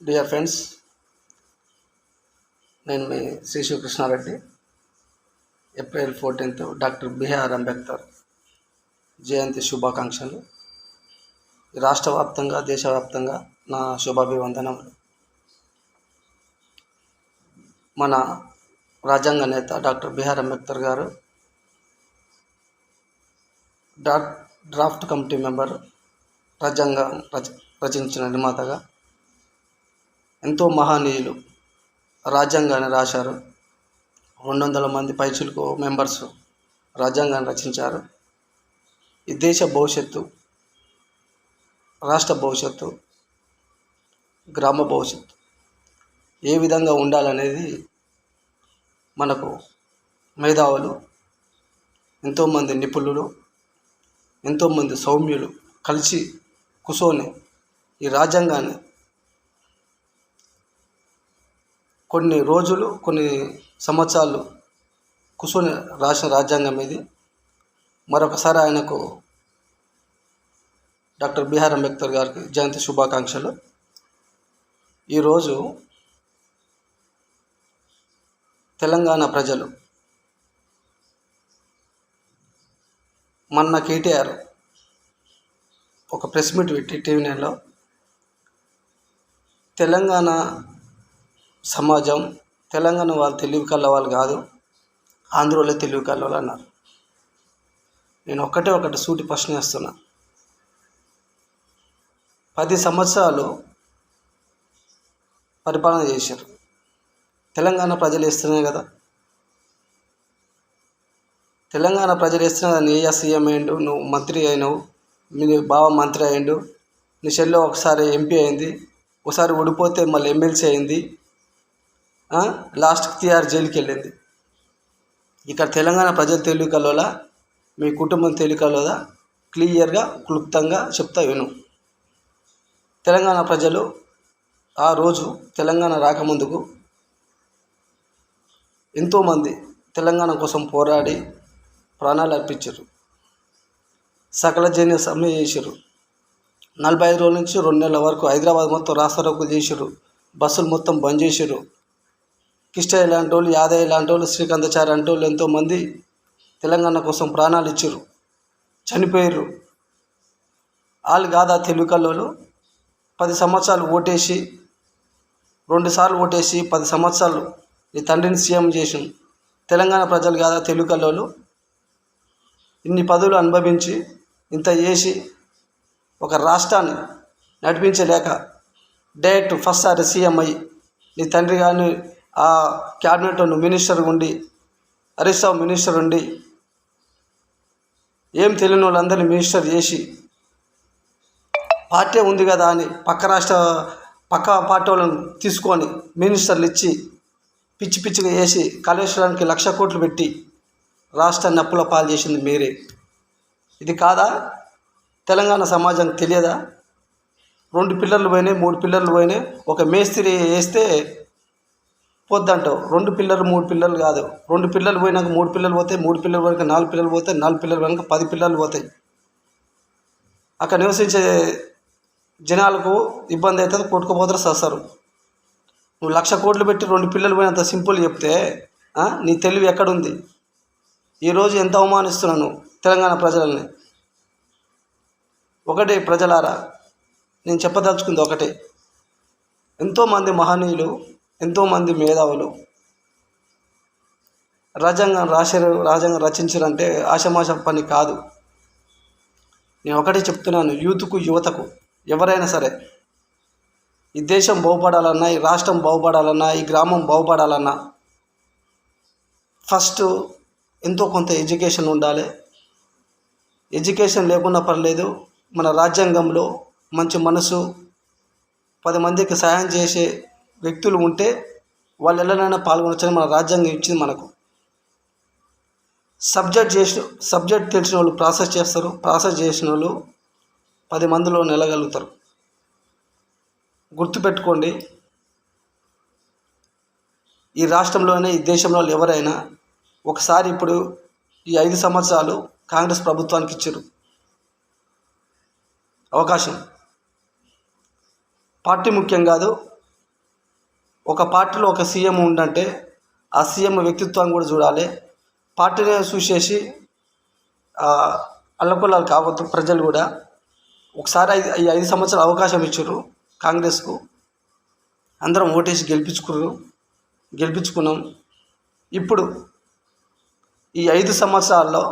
Dear friends, నేను మీ Shri Siva Krishna Reddy. April 14th doctor BR Ambedkar జయంతి శుభాకాంక్షలు. రాష్ట్ర వ్యాప్తంగా, దేశవ్యాప్తంగా నా శుభాభివందనములు. మన రాజ్యాంగ నేత డాక్టర్ బిఆర్ అంబేద్కర్ గారు డ్రాఫ్ట్ కమిటీ మెంబర్, రాజ్యాంగం రచించిన నిర్మాతగా ఎంతో మహనీయులు రాజ్యాంగాన్ని రాశారు. 200 మంది పైచిలకు మెంబర్స్ రాజ్యాంగాన్ని రచించారు. ఈ దేశ భవిష్యత్తు, రాష్ట్ర భవిష్యత్తు, గ్రామ భవిష్యత్తు ఏ విధంగా ఉండాలనేది మనకు మేధావులు, ఎంతోమంది నిపుణులు, ఎంతోమంది సౌమ్యులు కలిసి కూర్చొని ఈ రాజ్యాంగాన్ని కొన్ని రోజులు, కొన్ని సంవత్సరాలు కూర్చొని రాసిన రాజ్యాంగం ఇది. మరొకసారి ఆయనకు, డాక్టర్ బిఆర్ అంబేద్కర్ గారికి జయంతి శుభాకాంక్షలు. ఈరోజు తెలంగాణ ప్రజలు, మొన్న కేటీఆర్ ఒక ప్రెస్ మీట్ పెట్టి టీవీ9లో తెలంగాణ సమాజం, తెలంగాణ వాళ్ళు తెలివి కళ్ళ వాళ్ళు కాదు, ఆంధ్రలో తెలివి కళ్ళ వాళ్ళు అన్నారు. నేను ఒకటి సూటి ప్రశ్న వేస్తున్నా. 10 సంవత్సరాలు పరిపాలన చేశారు. తెలంగాణ ప్రజలు ఇస్తున్నాయి కదా. తెలంగాణ ప్రజలు ఇస్తున్నా. నీ సీఎం అయ్యిండు, నువ్వు మంత్రి అయినావు, మీ బావ మంత్రి అయ్యిండు, నీ చెల్లె ఒకసారి ఎంపీ అయింది, ఒకసారి ఓడిపోతే మళ్ళీ ఎమ్మెల్సీ అయింది, లాస్ట్కి TR జైలుకి వెళ్ళింది. ఇక్కడ తెలంగాణ ప్రజలు తెలివికలోలా, మీ కుటుంబం తెలివికలోదా, క్లియర్గా క్లుప్తంగా చెప్తా విను. తెలంగాణ ప్రజలు ఆ రోజు తెలంగాణ రాకముందుకు ఎంతోమంది తెలంగాణ కోసం పోరాడి ప్రాణాలు అర్పించారు. సకల జన సమ్మె చేశారు. 45 రోజుల నుంచి 2 నెలల వరకు హైదరాబాద్ మొత్తం రాస్తారోకో చేశారు. బస్సులు మొత్తం బంద్ చేశారు. కిష్టయ్య లాంటి వాళ్ళు, యాదయ్య లాంటి వాళ్ళు, శ్రీకాంతాచారి లాంటి వాళ్ళు ఎంతోమంది తెలంగాణ కోసం ప్రాణాలు ఇచ్చారు, చనిపోయారు. వాళ్ళు కాదా తెలివికల్లోలు? 10 సంవత్సరాలు ఓటేసి, 2 సార్లు ఓటేసి 10 సంవత్సరాలు నీ తండ్రిని సీఎం చేసిన తెలంగాణ ప్రజలు కాదా తెలివికల్లోలు? ఇన్ని పదవులు అనుభవించి, ఇంత చేసి ఒక రాష్ట్రాన్ని నడిపించలేక డైరెక్ట్ ఫస్ట్ సారి సీఎం అయ్యి, నీ తండ్రి కానీ ఆ క్యాబినెట్లో నువ్వు మినిస్టర్ ఉండి, హరీష్ రావు మినిస్టర్ ఉండి, ఏం తెలియని వాళ్ళందరినీ మినిస్టర్ చేసి, పార్టీ ఉంది కదా అని పక్క పార్టీ వాళ్ళని తీసుకొని మినిస్టర్లు ఇచ్చి పిచ్చిగా చేసి కాళేశ్వరానికి 1,00,000 కోట్లు పెట్టి రాష్ట్రాన్ని అప్పుల పాలు చేసింది మీరే. ఇది కాదా? తెలంగాణ సమాజానికి తెలియదా? 2 పిల్లర్లు పోయినాయి, 3 పిల్లర్లు పోయినాయి. ఒక మేస్త్రి వేస్తే పోద్దంటావు. 2 పిల్లర్లు 3 పిల్లర్లు కాదు. 2 పిల్లర్లు పోయినాక 3 పిల్లర్లు పోతాయి, 3 పిల్లర్లు పోయినాక 4 పిల్లర్లు పోతాయి, 4 పిల్లర్లు పోయినాక 10 పిల్లర్లు పోతాయి. అక్కడ నివసించే జనాలకు ఇబ్బంది అవుతుంది, కొట్టుకుపోతారు, సస్తారు. నువ్వు 1,00,000 కోట్లు పెట్టి 2 పిల్లలు పోయినంత సింపుల్ చెప్తే నీ తెలివి ఎక్కడుంది? ఈరోజు ఎంత అవమానిస్తున్నాను తెలంగాణ ప్రజలని. ఒకటే ప్రజలారా, నేను చెప్పదలుచుకుంది ఒకటే. ఎంతోమంది మహనీయులు, ఎంతోమంది మేధావులు రాజ్యాంగం రాశారు, రాజ్యాంగం రచించారంటే ఆషమాష పని కాదు. నేను ఒకటే చెప్తున్నాను, యువతకు ఎవరైనా సరే, ఈ దేశం బాగుపడాలన్నా, ఈ రాష్ట్రం బాగుపడాలన్నా, ఈ గ్రామం బాగుపడాలన్నా ఫస్ట్ ఎంతో కొంత ఎడ్యుకేషన్ ఉండాలి. ఎడ్యుకేషన్ లేకున్నా పర్లేదు, మన రాజ్యాంగంలో మంచి మనసు, 10 మందికి సహాయం చేసే వ్యక్తులు ఉంటే వాళ్ళు ఎలానైనా పాల్గొనొచ్చని మన రాజ్యాంగం ఇచ్చింది మనకు. సబ్జెక్ట్ తెలిసిన వాళ్ళు ప్రాసెస్ చేస్తారు, ప్రాసెస్ చేసిన వాళ్ళు 10 మందిలో నిలగలుగుతారు. గుర్తుపెట్టుకోండి, ఈ రాష్ట్రంలోనే, ఈ దేశంలో ఎవరైనా ఒకసారి ఇప్పుడు ఈ 5 సంవత్సరాలు కాంగ్రెస్ ప్రభుత్వానికి ఇచ్చారు అవకాశం. పార్టీ ముఖ్యం కాదు, ఒక పార్టీలో ఒక సీఎం ఉండంటే ఆ సీఎం వ్యక్తిత్వాన్ని కూడా చూడాలి. పార్టీని చూసేసి అల్లకొల్లాలు కావద్దు. ప్రజలు కూడా ఒకసారి ఈ 5 సంవత్సరాలు అవకాశం ఇచ్చారు కాంగ్రెస్కు. అందరం ఓటేసి గెలిపించుకున్నాం. ఇప్పుడు ఈ 5 సంవత్సరాల్లో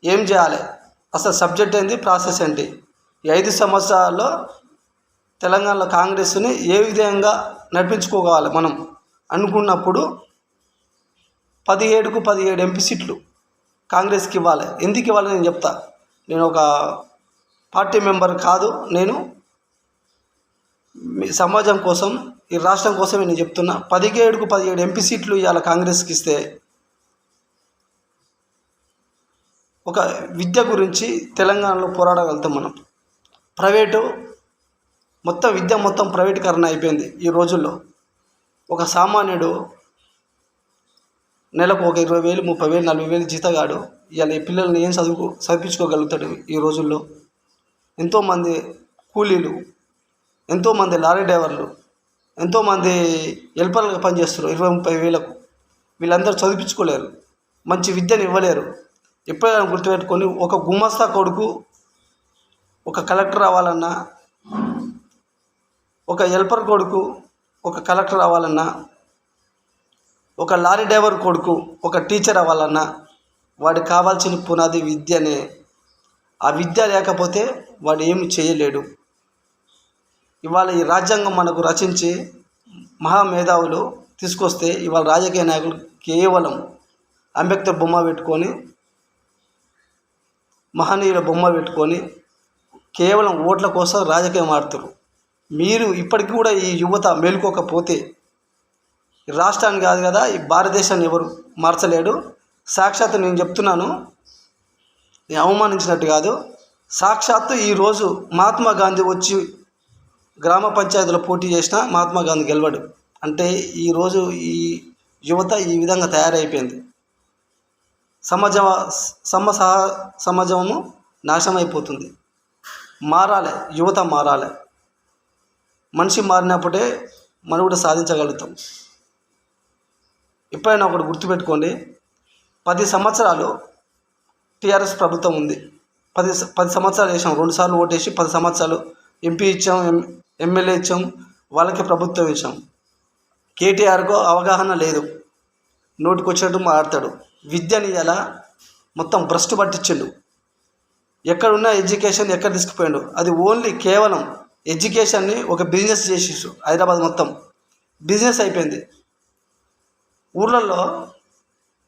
ఏం చేయాలి, అసలు సబ్జెక్ట్ ఏంటి, ప్రాసెస్ ఏంటి, ఈ 5 సంవత్సరాల్లో తెలంగాణలో కాంగ్రెస్ని ఏ విధంగా నడిపించుకోవాలి మనం అనుకున్నప్పుడు 17కు 17 ఎంపీ సీట్లు కాంగ్రెస్కి ఇవ్వాలి. ఎందుకు ఇవ్వాలి నేను చెప్తా. నేను ఒక పార్టీ మెంబర్ కాదు, నేను మీ సమాజం కోసం, ఈ రాష్ట్రం కోసమే నేను చెప్తున్నా. 17కు 17 ఎంపీ సీట్లు ఇవాళ కాంగ్రెస్కి ఇస్తే ఒక విద్య గురించి తెలంగాణలో పోరాడగలుగుతాం మనం. ప్రైవేటు విద్య మొత్తం ప్రైవేటీకరణ అయిపోయింది ఈ రోజుల్లో. ఒక సామాన్యుడు నెలకు ఒక 20,000, 30,000, 40,000 జీతగాడు ఇవాళ ఈ పిల్లల్ని ఏం చదివించుకోగలుగుతాడు ఈ రోజుల్లో? ఎంతోమంది కూలీలు, ఎంతోమంది లారీ డ్రైవర్లు, ఎంతోమంది హెల్పర్లుగా పనిచేస్తారు 20-30,000కు. వీళ్ళందరూ చదివించుకోలేరు, మంచి విద్యను ఇవ్వలేరు. ఎప్పుడైనా గుర్తుపెట్టుకొని, ఒక గుమస్తా కొడుకు ఒక కలెక్టర్ అవ్వాలన్నా, ఒక హెల్పర్ కొడుకు ఒక కలెక్టర్ అవ్వాలన్నా, ఒక లారీ డ్రైవర్ కొడుకు ఒక టీచర్ అవ్వాలన్నా వాడికి కావాల్సిన పునాది విద్యనే. ఆ విద్య లేకపోతే వాడు ఏమి చేయలేడు. ఇవాళ ఈ రాజ్యాంగం మనకు రచించి మహామేధావులు తీసుకొస్తే ఇవాళ రాజకీయ నాయకులు కేవలం అంబేద్కర్ బొమ్మ పెట్టుకొని, మహనీయుల బొమ్మ పెట్టుకొని కేవలం ఓట్ల కోసం రాజకీయం ఆడుతారు. మీరు ఇప్పటికీ కూడా ఈ యువత మేలుకోకపోతే ఈ రాష్ట్రాన్ని కాదు కదా, ఈ భారతదేశాన్ని ఎవరు మార్చలేడు. సాక్షాత్తు నేను చెప్తున్నాను, నేను అవమానించినట్టు కాదు. సాక్షాత్తు ఈరోజు మహాత్మా గాంధీ వచ్చి గ్రామ పంచాయతీలో పోటీ చేసినా మహాత్మా గాంధీ గెలవడు. అంటే ఈరోజు ఈ యువత ఈ విధంగా తయారైపోయింది. సమాజము నాశనం అయిపోతుంది. మారాలి, యువత మారాలి. మనిషి మారినప్పుడే మనం కూడా సాధించగలుగుతాం. ఎప్పుడైనా ఒకటి గుర్తుపెట్టుకోండి, 10 సంవత్సరాలు టీఆర్ఎస్ ప్రభుత్వం ఉంది. 10 సంవత్సరాలు వేసాం, 2 సార్లు ఓటేసి 10 సంవత్సరాలు ఎంపీ ఇచ్చాం, ఎమ్మెల్యే ఇచ్చాం, వాళ్ళకి ప్రభుత్వం ఇచ్చాం. కేటీఆర్కు అవగాహన లేదు, నోటికొచ్చినట్టు మాట్లాడతాడు. విద్యని ఎలా మొత్తం భ్రష్టు పట్టించిండు. ఎక్కడున్న ఎడ్యుకేషన్ ఎక్కడ తీసుకుపోయాడు. అది ఓన్లీ కేవలం ఎడ్యుకేషన్ని ఒక బిజినెస్ చేసేసు. హైదరాబాద్ మొత్తం బిజినెస్ అయిపోయింది. ఊర్లలో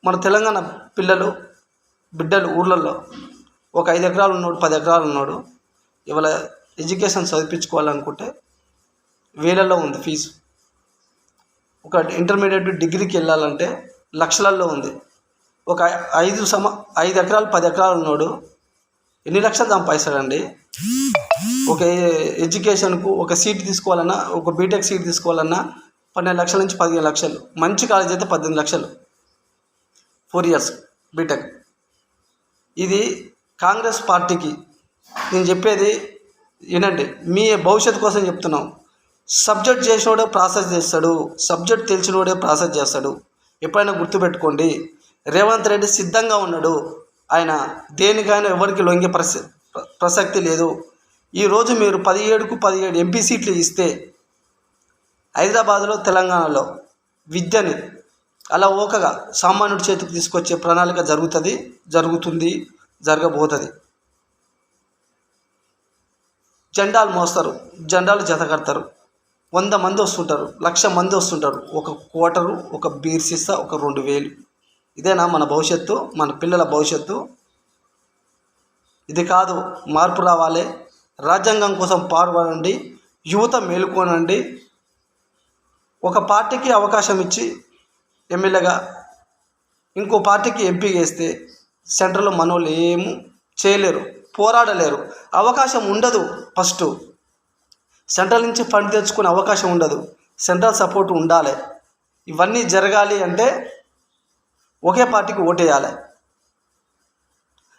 మన తెలంగాణ బిడ్డలు ఊర్లలో ఒక 5 ఎకరాలు ఉన్నాడు, 10 ఎకరాలు ఉన్నాడు. ఇవాళ ఎడ్యుకేషన్ చదివించుకోవాలనుకుంటే వేలల్లో ఉంది ఫీజు. ఒక ఇంటర్మీడియట్ డిగ్రీకి వెళ్ళాలంటే లక్షలలో ఉంది. ఒక 5 ఎకరాలు 10 ఎకరాలు ఉన్నాడు, ఎన్ని లక్షలు సంపాదిస్తాడండి? ఒక ఎడ్యుకేషన్కు ఒక సీట్ తీసుకోవాలన్నా, ఒక బీటెక్ సీట్ తీసుకోవాలన్నా 12 లక్షల నుంచి 15 లక్షలు. మంచి కాలేజ్ అయితే 18 లక్షలు 4 years బీటెక్. ఇది కాంగ్రెస్ పార్టీకి నేను చెప్పేది వినండి, మీ భవిష్యత్తు కోసం చెప్తున్నాం. సబ్జెక్ట్ చేసినోడే ప్రాసెస్ చేస్తాడు, సబ్జెక్ట్ తెలిసినోడే ప్రాసెస్ చేస్తాడు. ఎప్పుడైనా గుర్తుపెట్టుకోండి, రేవంత్ రెడ్డి సిద్ధంగా ఉన్నాడు. ఆయన దేనికైనా ఎవరికి లొంగే ప్రసక్తి లేదు. ఈరోజు మీరు 17కు 17 ఎంపీ సీట్లు ఇస్తే హైదరాబాదులో, తెలంగాణలో విద్యని అలా ఓకగా సామాన్యుడి చేతికి తీసుకొచ్చే ప్రణాళిక జరుగుతుంది, జరగబోతుంది. జెండాలు మోస్తారు, జెండాలు జత కడతారు. 100 మంది వస్తుంటారు, 1,00,000 మంది వస్తుంటారు. ఒక క్వార్టరు, ఒక బీర్ సీసా, ఒక 2,000. ఇదేనా మన భవిష్యత్తు, మన పిల్లల భవిష్యత్తు? ఇది కాదు. మార్పు రావాలి. రాజ్యాంగం కోసం పాటుపడండి, యువత మేలుకోనండి. ఒక పార్టీకి అవకాశం ఇచ్చి ఎమ్మెల్యేగా, ఇంకో పార్టీకి ఎంపీగా వేస్తే సెంట్రల్లో మనోళ్ళు ఏమీ చేయలేరు, పోరాడలేరు, అవకాశం ఉండదు. ఫస్ట్ సెంట్రల్ నుంచి ఫండ్ తెచ్చుకునే అవకాశం ఉండదు, సెంట్రల్ సపోర్ట్ ఉండాలి. ఇవన్నీ జరగాలి అంటే ఒకే పార్టీకి ఓటేయాలి.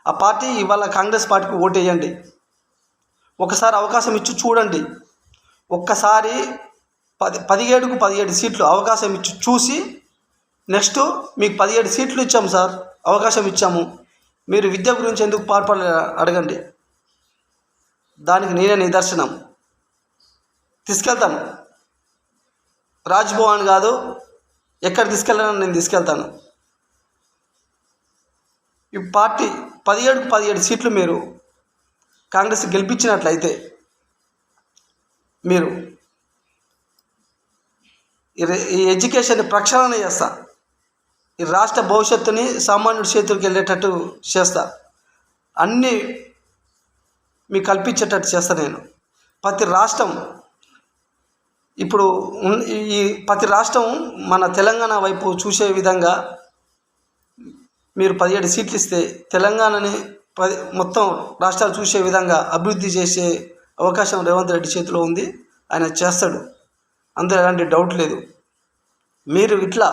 ఆ పార్టీ ఇవాళ కాంగ్రెస్ పార్టీకి ఓటేయండి. ఒకసారి అవకాశం ఇచ్చి చూడండి. ఒక్కసారి 17కు 17 సీట్లు అవకాశం ఇచ్చి చూసి నెక్స్ట్ మీకు 17 సీట్లు ఇచ్చాము సార్, అవకాశం ఇచ్చాము, మీరు విద్య గురించి ఎందుకు పాల్పడ అడగండి. దానికి నేనే నిదర్శనం. తీసుకెళ్తాను, రాజ్భవన్ కాదు, ఎక్కడ తీసుకెళ్ళాలని నేను తీసుకెళ్తాను. ఈ పార్టీ 17కు 17 సీట్లు మీరు కాంగ్రెస్ గెలిపించినట్లయితే మీరు ఈ ఎడ్యుకేషన్ని ప్రక్షాళన చేస్తా, ఈ రాష్ట్ర భవిష్యత్తుని సామాన్యుడి చేతులకు వెళ్ళేటట్టు చేస్తా, అన్నీ మీకు కల్పించేటట్టు చేస్తా నేను. ప్రతి రాష్ట్రం ఇప్పుడు ఈ ప్రతి రాష్ట్రం మన తెలంగాణ వైపు చూసే విధంగా మీరు 17 సీట్లు ఇస్తే తెలంగాణని మొత్తం రాష్ట్రాలు చూసే విధంగా అభివృద్ధి చేసే అవకాశం రేవంత్ రెడ్డి చేతిలో ఉంది. ఆయన చేస్తాడు, అందులో ఎలాంటి డౌట్ లేదు. మీరు ఇట్లా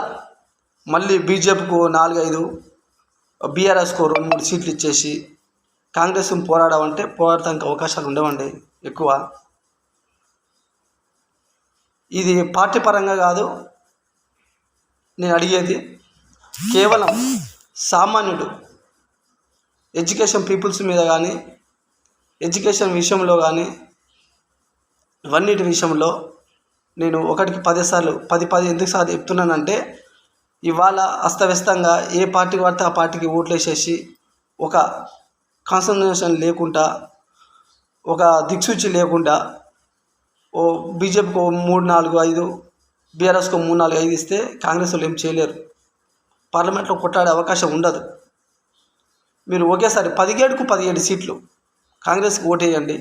మళ్ళీ బీజేపీకు 4-5, బీఆర్ఎస్కు 2-3 సీట్లు ఇచ్చేసి కాంగ్రెస్ పోరాడమంటే పోరాడటానికి అవకాశాలు ఉండవండి ఎక్కువ. ఇది పార్టీ పరంగా కాదు నేను అడిగేది, కేవలం సామాన్యుడు ఎడ్యుకేషన్ పీపుల్స్ మీద కానీ, ఎడ్యుకేషన్ విషయంలో కానీ, ఇవన్నిటి విషయంలో నేను 1కి 10 సార్లు 10 ఎందుకు సార్లు చెప్తున్నానంటే, ఇవాళ అస్తవ్యస్తంగా ఏ పార్టీకి పడితే ఆ పార్టీకి ఓట్లు వేసేసి ఒక కాన్సన్ట్రేషన్ లేకుండా, ఒక దిక్సూచి లేకుండా, ఓ బీజేపీకి 3-4-5, బీఆర్ఎస్కు 3-4-5 ఇస్తే కాంగ్రెస్ వాళ్ళు ఏం చేయలేరు, పార్లమెంట్లో కొట్లాడే అవకాశం ఉండదు. మీరు ఒకేసారి 17కు 17 సీట్లు కాంగ్రెస్కి ఓటేయండి,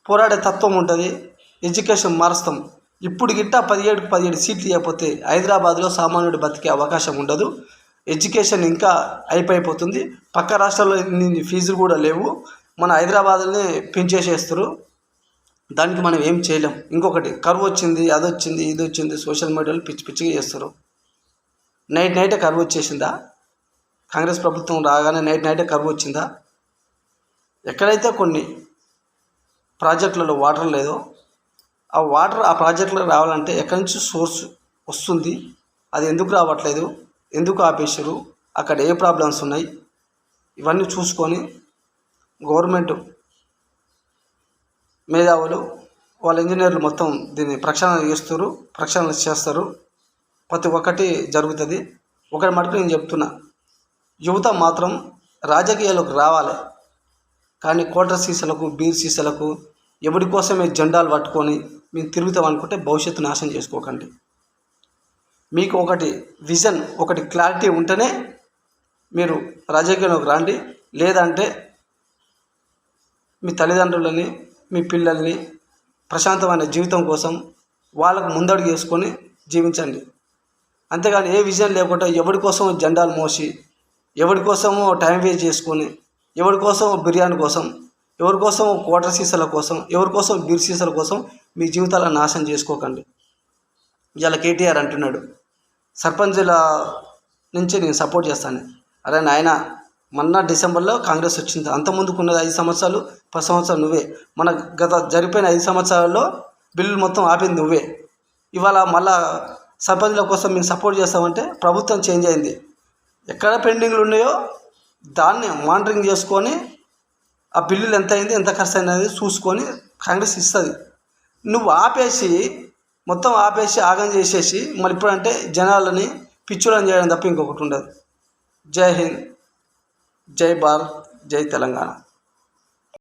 పోరాడే తత్వం ఉంటుంది, ఎడ్యుకేషన్ మారుస్తాం. ఇప్పుడు గిట్ట 17కు 17 సీట్లు ఇవ్వకపోతే హైదరాబాద్లో సామాన్యుడు బతికే అవకాశం ఉండదు. ఎడ్యుకేషన్ ఇంకా అయిపోతుంది. పక్క రాష్ట్రాల్లో ఇన్ని ఫీజులు కూడా లేవు, మన హైదరాబాద్లోనే పెంచేసేస్తారు. దానికి మనం ఏం చేయలేం. ఇంకొకటి కరువు వచ్చింది, అది వచ్చింది, ఇది వచ్చింది, సోషల్ మీడియాలో పిచ్చిగా చేస్తారు. నైటే కరువు వచ్చేసిందా? కాంగ్రెస్ ప్రభుత్వం రాగానే నైటే కరువు వచ్చిందా? ఎక్కడైతే కొన్ని ప్రాజెక్టులలో వాటర్ లేదో ఆ వాటర్ ఆ ప్రాజెక్టులకు రావాలంటే ఎక్కడి నుంచి సోర్స్ వస్తుంది, అది ఎందుకు రావట్లేదు, ఎందుకు ఆపేసారు, అక్కడ ఏ ప్రాబ్లమ్స్ ఉన్నాయి, ఇవన్నీ చూసుకొని గవర్నమెంట్ మేధావులు వాళ్ళ ఇంజనీర్లు మొత్తం దీన్ని ప్రక్షాళన చేస్తారు. ప్రతి ఒక్కటి జరుగుతుంది. ఒకటి మటుకు నేను చెప్తున్నా, యువత మాత్రం రాజకీయాలకు రావాలి, కానీ కోటర్ సీసాలకు, బీర్ సీసాలకు ఎవరి కోసమే జెండాలు పట్టుకొని మేము తిరుగుతాం అనుకుంటే భవిష్యత్తు నాశనం చేసుకోకండి. మీకు ఒకటి విజన్, ఒకటి క్లారిటీ ఉంటేనే మీరు రాజకీయంలోకి రండి. లేదంటే మీ తల్లిదండ్రులని, మీ పిల్లల్ని ప్రశాంతమైన జీవితం కోసం వాళ్ళకు ముందడుగు వేసుకొని జీవించండి. అంతేగాని ఏ విజన్ లేకుండా ఎవరి కోసం జెండాలు మోసి, ఎవరి కోసమో టైం వేస్ట్ చేసుకొని, ఎవరి కోసం బిర్యానీ కోసం, ఎవరి కోసం క్వార్టర్ సీసాల కోసం, ఎవరి కోసం బీర్ సీసాల కోసం మీ జీవితాలను నాశనం చేసుకోకండి. ఇవాళ కేటీఆర్ అంటున్నాడు, సర్పంచుల నుంచి నేను సపోర్ట్ చేస్తాను. అరే నాయన, మొన్న డిసెంబర్లో కాంగ్రెస్ వచ్చింది, అంతకుముందుకున్నది 5 సంవత్సరాలు 10 సంవత్సరాలు నువ్వే. మన గత జరిపోయిన 5 సంవత్సరాల్లో బిల్లులు మొత్తం ఆపింది నువ్వే. ఇవాళ మళ్ళా సర్పంచుల కోసం మేము సపోర్ట్ చేస్తామంటే ప్రభుత్వం చేంజ్ అయింది. ఎక్కడ పెండింగ్లు ఉన్నాయో దాన్ని మానిటరింగ్ చేసుకొని ఆ బిల్లులు ఎంత అయింది, ఎంత ఖర్చు అనేది చూసుకొని కాంగ్రెస్ ఇస్తుంది. నువ్వు మొత్తం ఆపేసి ఆగం చేసేసి మళ్ళీ ఇప్పుడంటే జనాలని పిచ్చులను చేయడం తప్ప ఇంకొకటి ఉండదు. జై హింద్, జై భారత్, జై తెలంగాణ.